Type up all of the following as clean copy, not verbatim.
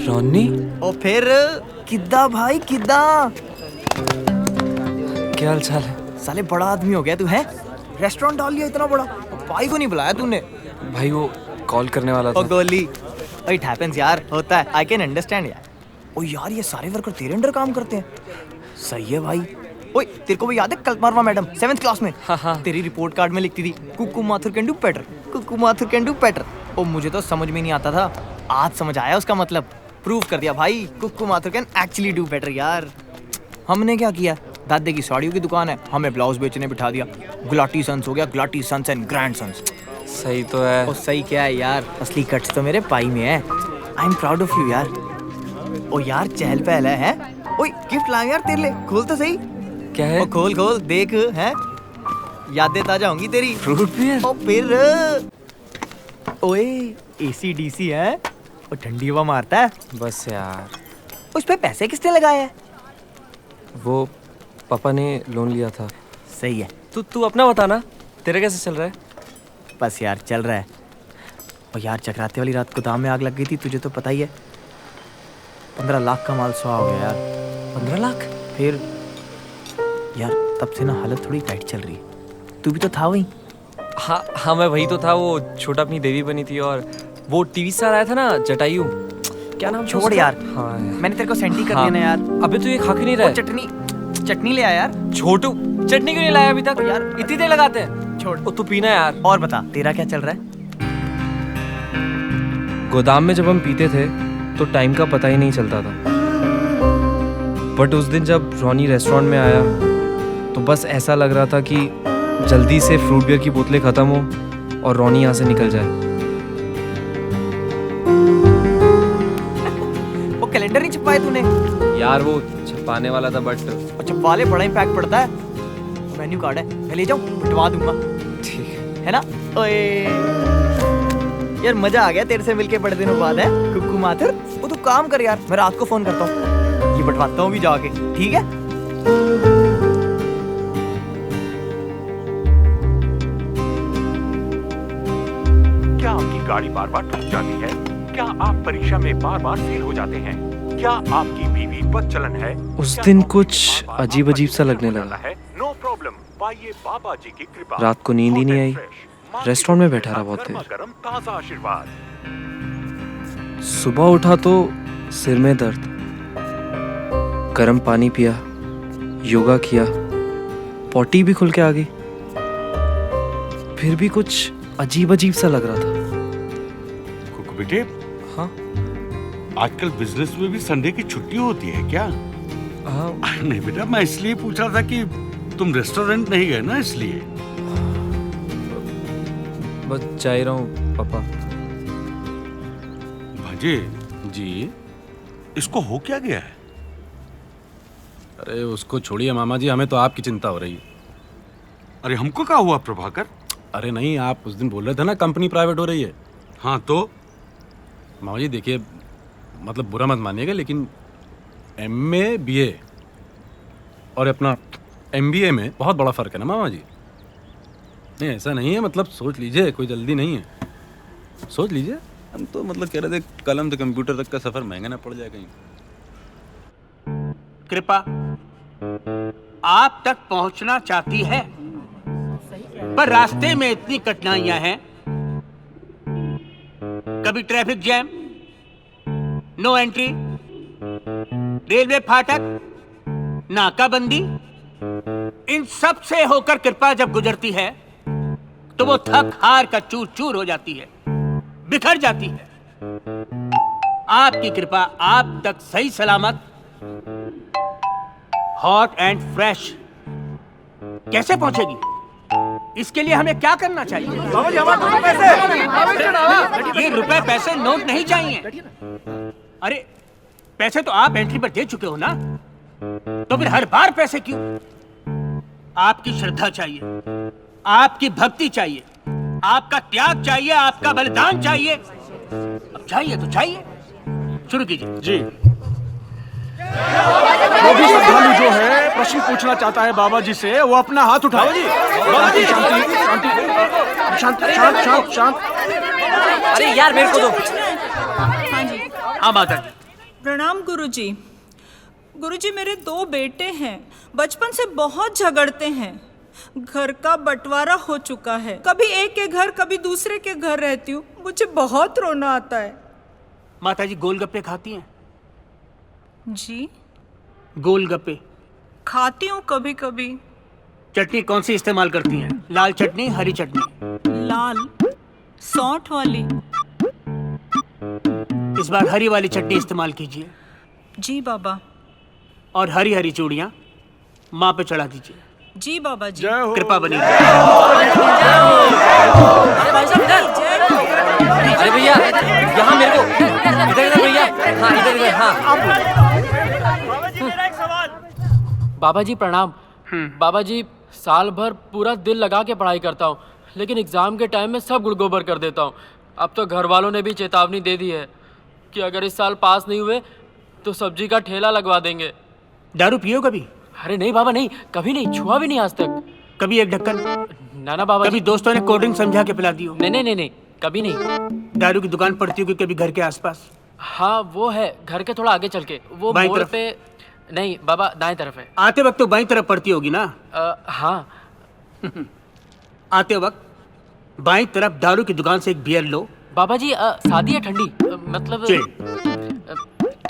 रोनी ओ फिर किद्दा भाई किद्दा, क्या हाल चाल है? साले बड़ा आदमी हो गया तू है, रेस्टोरेंट डाल लिया इतना बड़ा, भाई को नहीं बुलाया तूने? भाई वो कॉल करने वाला ओ था। गोली, इट हैपेंस यार, होता है, आई कैन अंडरस्टैंड यार। ओ यार ये सारे वर्कर तेरे अंडर काम करते हैं, सही है भाई। ओए तेरे को भी याद है कल्पना मैडम 7th क्लास में? हाँ। तेरी रिपोर्ट कार्ड में लिखती थी Kuku Mathur can do better, Kuku Mathur can do better. ओ मुझे तो समझ में नहीं आता था, आज समझ आया उसका मतलब, प्रूव कर दिया भाई, Kuku Mathur can actually do better यार। हमने क्या किया, दादे की साड़ियों की दुकान है, हमें ब्लाउज बेचने बिठा दिया, गुलाटी सन्स हो गया, Gulati sons and grandsons. सही तो है। ओ सही क्या है यार, असली कट्स तो मेरे पाई में है। I am proud of you यार। ओ यार चहल पहल है? ओए गिफ्ट लाए यार तेरे लिए, खोल तो सही। क्या है? ओ खोल खोल देख, हैं यादें ताजा होंगी तेरी। Fruit beer? ओ फिर ओए एसी डीसी है, ओ ठंडी हवा मारता है। बस यार, उस पे पैसे किसने लगाए हैं? वो पापा ने लोन लिया था। सही है। तू अपना बताना, तेरा कैसे चल रहा है? बस यार चल रहा है। और यार चक्राते वाली रात गोदाम में आग लग गई थी, तुझे तो पता ही है, 15 लाख का माल सुहा हो गया यार। 15 लाख? फिर यार तब से ना हालत थोड़ी टाइट चल रही है, तू भी तो था वहीं। हाँ मैं वही तो था, वो छोटा अपनी देवी बनी थी, और वो टीवी स्टार आया था ना जटायु, क्या नाम? छोड़ यार। हाँ मैंने तेरे को सेंटी कर दिया ना यार। अबे तू ये खा क्यों नहीं रहा है? चटनी ले आया यार। छोटू चटनी क्यों नहीं लाया अभी तक? यार इतनी देर लगाते हैं। छोड़। ओ तू पीना यार। और बता तेरा क्या चल रहा है? गोदाम में जब हम पीते थे तो टाइम का पता ही नहीं चलता था, बट उस दिन जब रोनी रेस्टोरेंट में आया तो बस ऐसा लग रहा था कि जल्दी से फ्रूट बियर की बोतलें खत्म हो और रोनी यहाँ से निकल जाए। वो कैलेंडर नहीं छिपाया तूने? यार वो छिपाने वाला था, बट अच्छा वाले बड़ा इम्पैक्ट पड़ता है। मेन्यू कार्ड है, मैं ले जाऊं, बंटवा दूंगा, ठीक है ना? ओए यार मजा आ गया तेरे से मिलके बड़े दिनों बाद है कुकू माथुर। वो तू काम कर यार, मैं रात को फोन करता हूँ, ये बंटवाता हूँ भी जाके, ठीक है? क्या आपकी गाड़ी बार बार ठुक जाती है? क्या आप परीक्षा में बार बार फेल हो जाते हैं? क्या आपकी बीवी बदचलन है? उस दिन कुछ अजीब अजीब सा लगने लगा। नो प्रॉब्लम, पाइए बाबा जी की कृपा। रात को नींद ही नहीं आई, रेस्टोरेंट में बैठा रहा बहुत देर। गरम ताजा आशीर्वाद। सुबह उठा तो सिर में दर्द, गर्म पानी पिया, योगा किया, पॉटी भी खुल के आ गई, फिर भी कुछ अजीब अजीब सा लग रहा था। कुकू बेटे, हाँ आजकल बिजनेस में भी संडे की छुट्टी होती है क्या? हाँ नहीं बेटा, मैं इसलिए पूछ रहा था कि तुम रेस्टोरेंट नहीं गए ना, इसलिए। बस जा ही रहा हूँ पापा। भांजे जी, इसको हो क्या गया है? अरे उसको छोड़िए मामा जी, हमें तो आपकी चिंता हो रही है। अरे हमको क्या हुआ प्रभाकर? अरे नहीं, आप उस दिन बोल रहे थे ना कंपनी प्राइवेट हो रही है। हाँ तो? मामा जी देखिए, मतलब बुरा मत मानिएगा, लेकिन MA BA और अपना MBA में बहुत बड़ा फ़र्क है ना मामा जी। नहीं ऐसा नहीं है, मतलब सोच लीजिए, कोई जल्दी नहीं है, सोच लीजिए। हम तो मतलब कह रहे थे कलम से कंप्यूटर तक का सफ़र महंगा ना पड़ जाए कहीं। कृपा आप तक पहुंचना चाहती है, पर रास्ते में इतनी कठिनाइयां हैं, कभी traffic jam, no entry, railway फाटक, नाकाबंदी, इन सब से होकर कृपा जब गुजरती है तो वो थक हार का चूर चूर हो जाती है, बिखर जाती है। आपकी कृपा आप तक सही सलामत, हॉट एंड फ्रेश कैसे पहुंचेगी? इसके लिए हमें क्या करना चाहिए? ये रुपए पैसे नोट नहीं चाहिए। अरे पैसे तो आप एंट्री पर दे चुके हो ना, तो फिर हर बार पैसे क्यों? आपकी श्रद्धा चाहिए, आपकी भक्ति चाहिए, आपका त्याग चाहिए, आपका बलिदान चाहिए। अब चाहिए तो चाहिए, शुरू कीजिए जी। वो भी श्रद्धालु जो है प्रश्न पूछना चाहता है बाबा जी से, वो अपना हाथ उठाओ जी। शांति शांति शांति, शांत शांत शांत। अरे यार मेरे को दो। हाँ माता जी, प्रणाम गुरुजी। गुरुजी, मेरे 2 बेटे हैं, बचपन से बहुत झगड़ते हैं। घर का बंटवारा हो चुका है, कभी एक के घर कभी दूसरे के घर रहती हूँ, मुझे बहुत रोना आता है। माताजी गोलगप्पे खाती हैं? जी गोलगप्पे खाती हूँ कभी कभी। चटनी कौन सी इस्तेमाल करती हैं? लाल चटनी, हरी चटनी? लाल, सौंठ वाली। इस बार हरी वाली चटनी इस्तेमाल कीजिए। जी बाबा। और हरी हरी चूड़ियाँ माँ पे चढ़ा दीजिए। जी बाबा जी। जय हो। कृपा बनी अरे भैया, यहाँ मेरे को इधर इधर भैया, हाँ इधर इधर, हाँ। बाबा जी प्रणाम। बाबा जी, साल भर पूरा दिल लगा के पढ़ाई करता हूँ, लेकिन एग्जाम के टाइम में सब गुड़ गोबर कर देता हूँ। अब तो घर वालों ने भी चेतावनी दे दी है कि अगर इस साल पास नहीं हुए तो सब्जी का ठेला लगवा देंगे। दारू पियो कभी? अरे नहीं बाबा, नहीं, कभी नहीं, छुआ भी नहीं आज तक। कभी एक ढक्कन? ना ना बाबा कभी जी। दोस्तों ने कोल्ड ड्रिंक समझा के पिला दी हो? नहीं नहीं नहीं नहीं, कभी नहीं। दारू की दुकान पड़ती होगी कभी घर के आसपास? हाँ वो है, घर के थोड़ा आगे चल के, वो बाईं मोड़ तरफ? पे। नहीं बाबा, दाएं तरफ है। आते वक्त तो बाईं तरफ पड़ती होगी ना? हाँ। आते वक्त बाईं तरफ दारू की दुकान से एक बियर लो। बाबा जी शादी है ठंडी, मतलब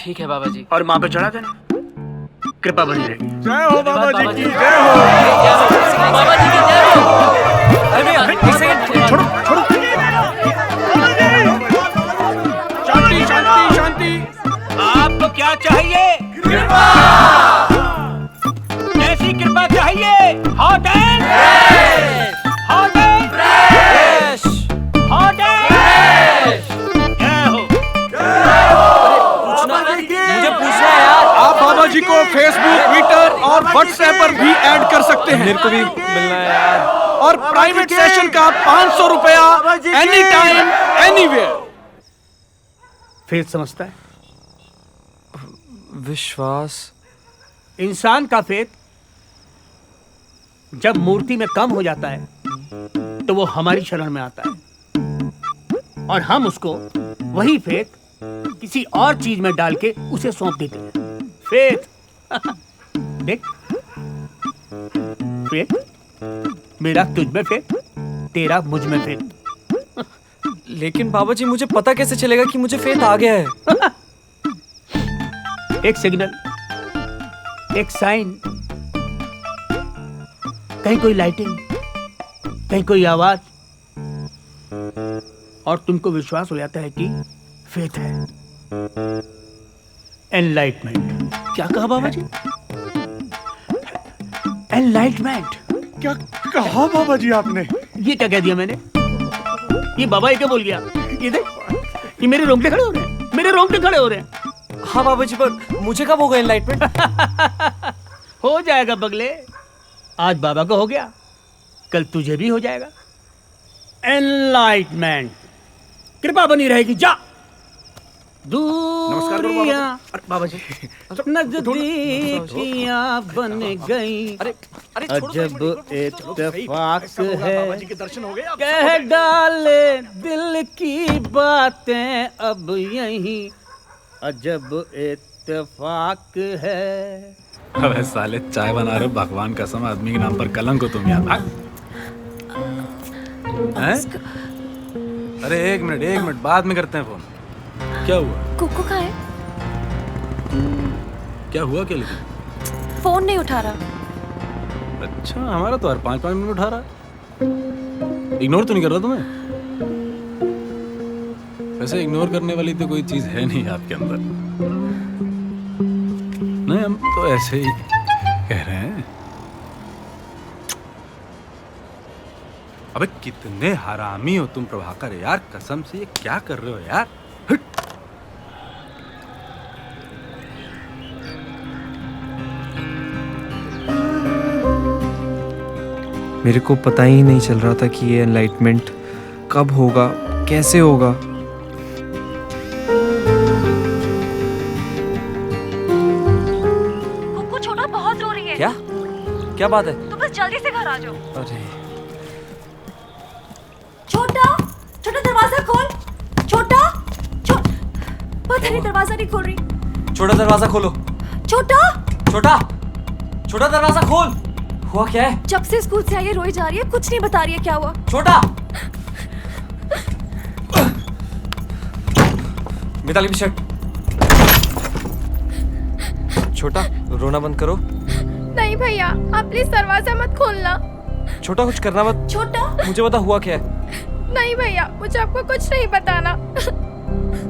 ठीक है बाबा जी। और माँ पे चढ़ा देना, कृपा बनी रहेगी। जय हो बाबा जी की, जय हो। बाबा जी की जय हो। अरे भैया, एक सेकंड, छोड़ो छोड़ो। शांति शांति शांति। आपको क्या चाहिए? कृपा। कैसी कृपा चाहिए? Hot and hot and hot and. जय हो। मुझे पूछना है यार। आप बाबा जी को फेसबुक, ट्विटर और व्हाट्सएप पर भी ऐड कर सकते हैं। मेरे को भी मिलना है यार। और प्राइवेट सेशन का 500 रुपया एनी टाइम एनीवेयर। फेथ समझता है? विश्वास। इंसान का फेथ जब मूर्ति में कम हो जाता है तो वो हमारी शरण में आता है और हम उसको वही फेथ किसी और चीज में डाल के उसे सौंप देते हैं। फेथ देख, फेथ, मेरा तुझ में फेथ, तेरा मुझ में फेथ। लेकिन बाबा जी, मुझे पता कैसे चलेगा कि मुझे फेथ आ गया है? एक सिग्नल, एक साइन, कहीं कोई लाइटिंग, कहीं कोई आवाज, और तुमको विश्वास हो जाता है कि फेथ है। एनलाइटमेंट। क्या कहा बाबा जी? एनलाइटमेंट। क्या कहा बाबा जी आपने? ये क्या कह दिया मैंने? ये बाबा ये क्या बोल गया? ये देख, ये मेरे रोंगटे खड़े हो रहे हैं, मेरे रोंगटे खड़े हो रहे हैं। हाँ बाबा जी, पर मुझे कब होगा एनलाइटमेंट? हो जाएगा बगले, आज बाबा को हो गया, कल तुझे भी हो जाएगा। एनलाइटमेंट। कृपा बनी रहेगी। जा। दूरियां बाबा जी नजदीकियां बन गई। अरे अजब इत्तेफाक है, बाबा जी के दर्शन हो गए। कह डाले दिल की बातें अब यहीं, अजब इत्तेफाक है। अबे साले, चाय बना रहे हो, भगवान कसम आदमी के नाम पर कलंक हो तुम यार। हैं? अरे एक मिनट, बाद में करते हैं फोन। क्या हुआ? कुकू कहाँ है? क्या हुआ क्या? लेकिन फोन नहीं उठा रहा। अच्छा, हमारा तो हर 5-5 मिनट उठा रहा। इग्नोर तो नहीं कर रहा तुम्हें? वैसे इग्नोर करने वाली तो कोई चीज है नहीं आपके अंदर। नहीं, हम तो ऐसे ही कह रहे हैं। अबे कितने हरामी हो तुम प्रभाकर यार, कसम से ये क्या कर रहे हो यार? हट। मेरे को पता ही नहीं चल रहा था कि ये एनलाइटमेंट कब होगा, कैसे होगा। कुकू छोटा बहुत रो रही है। क्या क्या बात है? तो बस जल्दी से घर आ जाओ। अरे छोटा छोटा दरवाजा खोल। छोटा पता नहीं दरवाजा नहीं खोल रही। छोटा दरवाजा खोलो। छोटा, छोटा छोटा दरवाजा खोल। हुआ क्या है? जब से स्कूल से आई है रोई जा रही है, कुछ नहीं बता रही है क्या हुआ। छोटा। मिताली भी शर्ट। छोटा रोना बंद करो। नहीं भैया, आप प्लीज दरवाजा मत खोलना। छोटा कुछ करना मत। छोटा, मुझे बता हुआ क्या है। नहीं भैया, मुझे आपको कुछ नहीं बताना।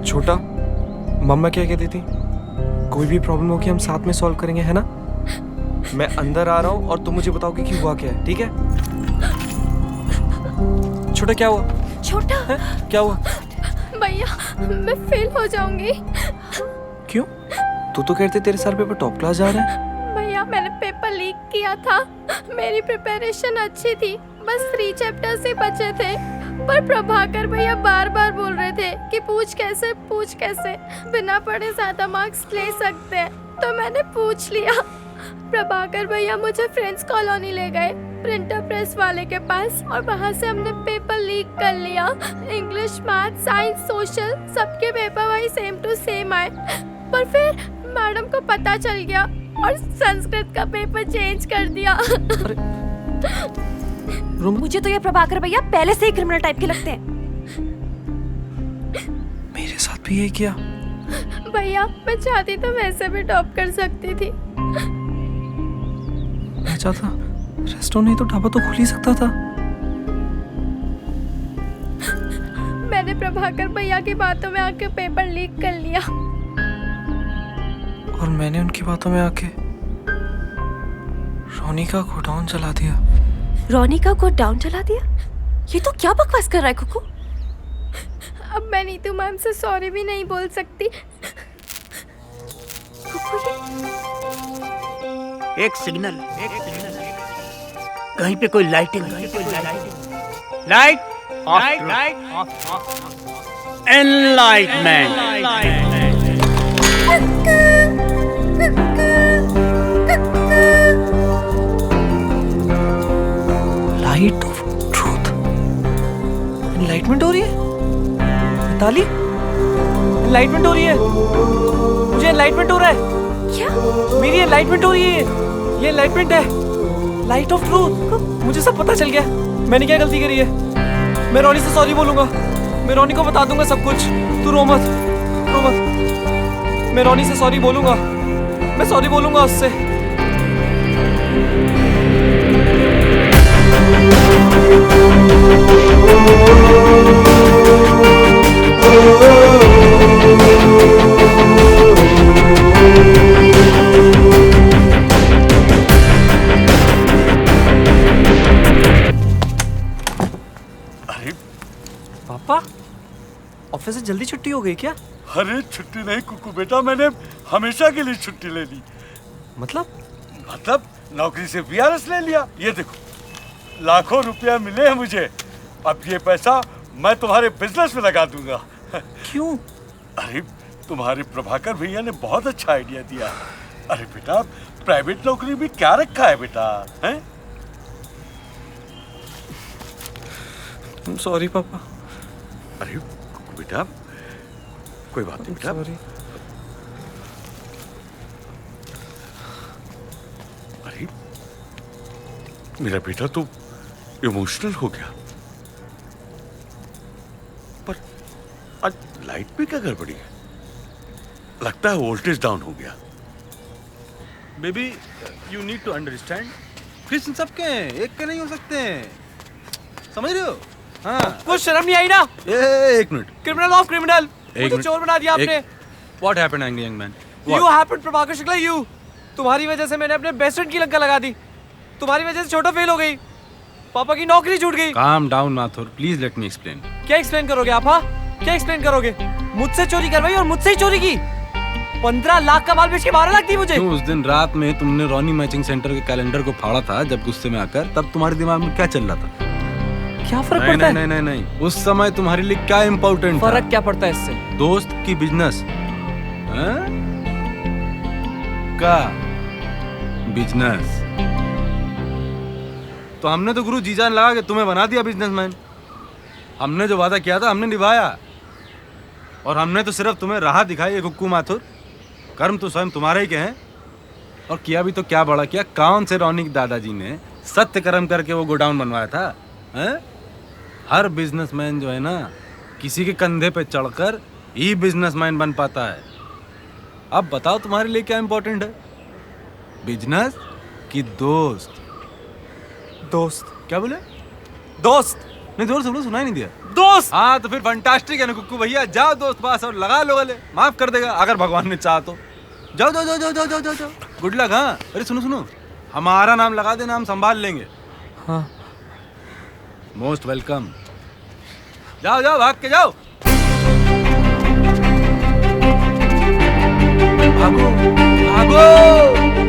छोटा मम्मा क्या कहती थी, कोई भी प्रॉब्लम होगी हम साथ में सॉल्व करेंगे, है ना? मैं अंदर आ रहा हूँ और तुम मुझे बताओगे कि हुआ क्या है, ठीक है? छोटा क्या हुआ? छोटा है? क्या हुआ? भैया, मैं फेल हो जाऊंगी। क्यों? तू तो कहते तेरे सर पेपर टॉप क्लास जा रहा है। भैया, मैंने पेपर लीक किया था। मेरी प्रिपरेशन अच्छी थी, बस 3 चैप्टर्स ही बचे थे। पर प्रभाकर भैया बार बार बोल रहे थे कि पूछ कैसे बिना पढ़े ज्यादा मार्क्स ले सकते हैं। तो मैंने पूछ लिया। प्रभाकर भैया मुझे फ्रेंड्स कॉलोनी ले गए, प्रिंटर प्रेस वाले के पास, और वहाँ से हमने पेपर लीक कर लिया। इंग्लिश, मैथ, साइंस, सोशल सबके पेपर वही सेम टू सेम आए। पर फिर मैडम को पता चल गया और संस्कृत का पेपर चेंज कर दिया। मुझे तो ये प्रभाकर भैया पहले से ही क्रिमिनल टाइप के लगते हैं। मेरे साथ भी यही किया। भैया, मैं चाहती तो वैसे भी टॉप कर सकती थी। मैं चाहता रेस्टोरेंट नहीं तो ढाबा तो खुल ही सकता था। मैंने प्रभाकर भैया की बातों में आके पेपर लीक कर लिया। और मैंने उनकी बातों में आके रोनी का गोडाउन चला दिया। रोनी का गोडाउन चला दिया? ये तो क्या बकवास कर रहा है कुकू। अब मैं नीतू मैम से सॉरी भी नहीं बोल सकती। कुकू, एक सिग्नल, कहीं पे कोई lighting, light, enlightenment. Light of truth. Enlightenment हो रही है। मिताली, एनलाइटमेंट हो रही है। मुझे एनलाइटमेंट हो रहा है। क्या? मेरी एनलाइटमेंट हो रही है। ये एनलाइटमेंट है, लाइट ऑफ ट्रूथ। मुझे सब पता चल गया मैंने क्या गलती करी है। मैं रोनी से सॉरी बोलूंगा। मैं रोनी को बता दूंगा सब कुछ। तू रो मत, रो मत। मैं रोनी से सॉरी बोलूंगा। मैं सॉरी बोलूंगा उससे। पापा, ऑफिस से जल्दी छुट्टी हो गई क्या? अरे छुट्टी नहीं कुकू बेटा, मैंने हमेशा के लिए छुट्टी ले ली। मतलब नौकरी से वीआरएस ले लिया। ये देखो, लाखों रुपया मिले हैं मुझे। अब ये पैसा मैं तुम्हारे बिजनेस में लगा दूंगा। क्यों? अरे तुम्हारे प्रभाकर भैया ने बहुत अच्छा आइडिया दिया। अरे बेटा, प्राइवेट नौकरी भी क्या रखा है बेटा, हैं? सॉरी पापा। अरे बेटा, कोई बात नहीं बेटा। सॉरी। अरे मेरा बेटा तो इमोशनल हो गया। पर आज लाइट में क्या गड़बड़ी है? लगता है वोल्टेज डाउन हो गया। Baby, you need to understand, Krishna सबके हैं, एक के नहीं हो सकते हैं, समझ रहे हो? हाँ, कुछ शर्म नहीं आई ना? एक मिनट। क्रिमिनल ऑफ क्रिमिनल, मुझे चोर बना दिया आपने। What happened, angry young man? You happened, Prabhakar Shukla, you। तुम्हारी वजह से मैंने अपने बेस्ट फ्रेंड की लंका लगा दी। तुम्हारी वजह से छोटा फेल हो गई, पापा की नौकरी छूट गई। Calm down, Mathur, please let me explain. क्या एक्सप्लेन करोगे आप? हाँ, क्या एक्सप्लेन करोगे? मुझसे चोरी करवाई और मुझसे ही चोरी की। 15 लाख का माल बेच के 12 लाख दी मुझे। क्यों उस दिन रात में तुमने रॉनी मैचिंग सेंटर के कैलेंडर को फाड़ा था जब गुस्से में आकर, तब तुम्हारे दिमाग में क्या चल रहा था? क्या फर्क पड़ता है? नहीं, उस समय तुम्हारे लिए क्या इम्पोर्टेंट था? फर्क क्या पड़ता है इससे? दोस्त की बिजनेस। का बिजनेस तो हमने तो गुरु जी जान लगा के तुम्हें बना दिया बिजनेसमैन। हमने जो वादा किया था हमने निभाया, और हमने तो सिर्फ तुम्हें राह दिखाई है कुक्कू माथुर। कर्म तो स्वयं तुम्हारे ही के हैं। और किया भी तो क्या बड़ा किया, कौन से रौनिक दादाजी ने सत्य कर्म करके वो गोडाउन बनवाया था, हैं? हर बिजनेसमैन जो है ना, किसी के कंधे पे चढ़कर ही बिजनेसमैन बन पाता है। अब बताओ तुम्हारे लिए क्या इंपॉर्टेंट है, बिजनेस कि दोस्त? दोस्त? क्या बोले? दोस्त? नहीं जोर से बोलो, सुनाई नहीं दिया। दोस्त? हाँ तो फिर फंटास्टिक है ना कुक्कू भैया, जाओ दोस्त पास और लगा लो गले, माफ कर देगा अगर भगवान ने चाहा तो। जाओ जाओ जाओ जाओ जाओ जाओ जाओ, जाओ। Good luck. हाँ अरे सुनो सुनो, हमारा नाम लगा देना, हम संभाल लेंगे। हाँ। Most welcome. जाओ जाओ, भाग के जाओ। भागो भागो।